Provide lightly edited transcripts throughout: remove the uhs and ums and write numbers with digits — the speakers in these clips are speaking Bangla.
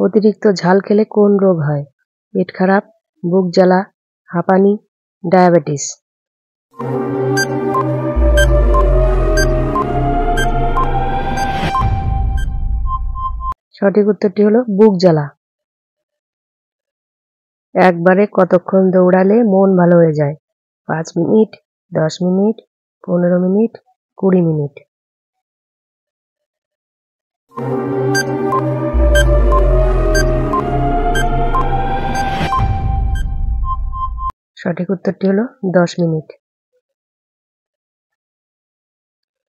অতিরিক্ত ঝাল খেলে কোন রোগ হয়? পেট খারাপ, বুক জ্বালা, হাঁপানি, ডায়াবেটিস। সঠিক উত্তরটি হলো বুক জ্বালা। একবারে কতক্ষণ দৌড়ালে মন ভালো হয়ে যায়? 5 মিনিট, 10 মিনিট, 15 মিনিট, 20 মিনিট। সঠিক উত্তরটি হলো 10 মিনিট।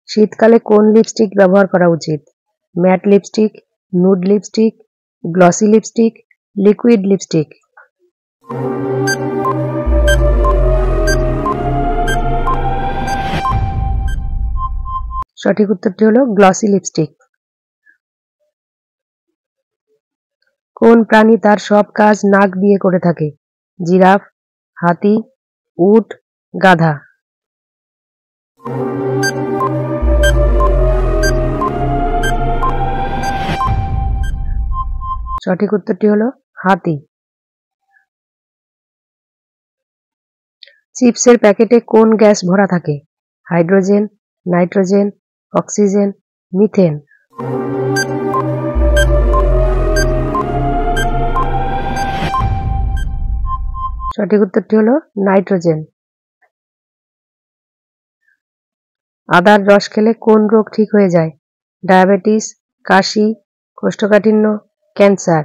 শীতকালে কোন লিপস্টিক ব্যবহার করা উচিত? Mat lipstick, nude lipstick, glossy lipstick, liquid lipstick. সঠিক উত্তরটি হলো গ্লসি লিপস্টিক। কোন প্রাণী তার সব কাজ নাক দিয়ে করে থাকে? জিরাফ, হাতি, উট, গাধা। সঠিক উত্তরটি হলো হাতি। চিপসের প্যাকেটে কোন গ্যাস ভরা থাকে? Hydrogen, nitrogen, oxygen, methane. সঠিক উত্তরটি হলো নাইট্রোজেন। আদার রস খেলে কোন রোগ ঠিক হয়ে যায়? ডায়াবেটিস, কাশি, কোষ্ঠকাঠিন্য, ক্যান্সার।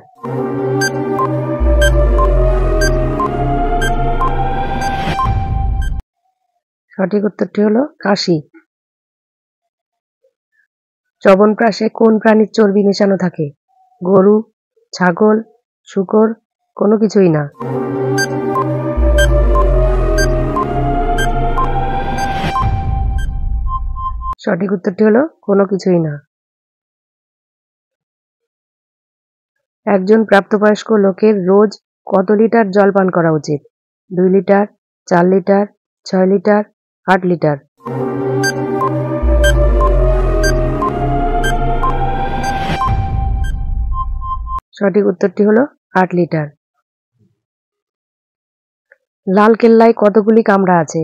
সঠিক উত্তরটি হলো কাশি। চ্যবনপ্রাশে কোন প্রাণীর চর্বি মেশানো থাকে? গরু, ছাগল, শূকর, কোনো কিছুই না। সঠিক উত্তরটি হলো কোনো কিছুই না। একজন প্রাপ্তবয়স্ক লোকের রোজ কত লিটার জল পান করা উচিত? 2 লিটার, 4 লিটার, 6 লিটার, 8 লিটার। সঠিক উত্তরটি হলো 8 লিটার। লালকেল্লায় কতগুলি কামরা আছে?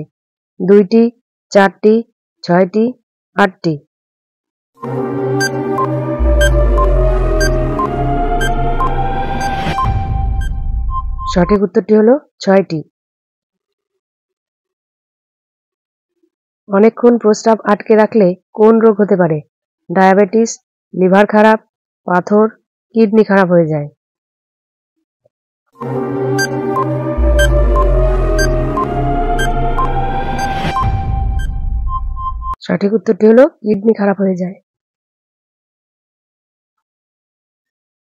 2টি, 4টি, 6টি, 8টি। সঠিক উত্তরটি হলো 6টি। অনেকক্ষণ প্রস্রাব আটকে রাখলে কোন রোগ হতে পারে? ডায়াবেটিস, লিভার খারাপ, পাথর, কিডনি খারাপ হয়ে যায়। সঠিক উত্তরটি হলো কিডনি খারাপ হয়ে যায়।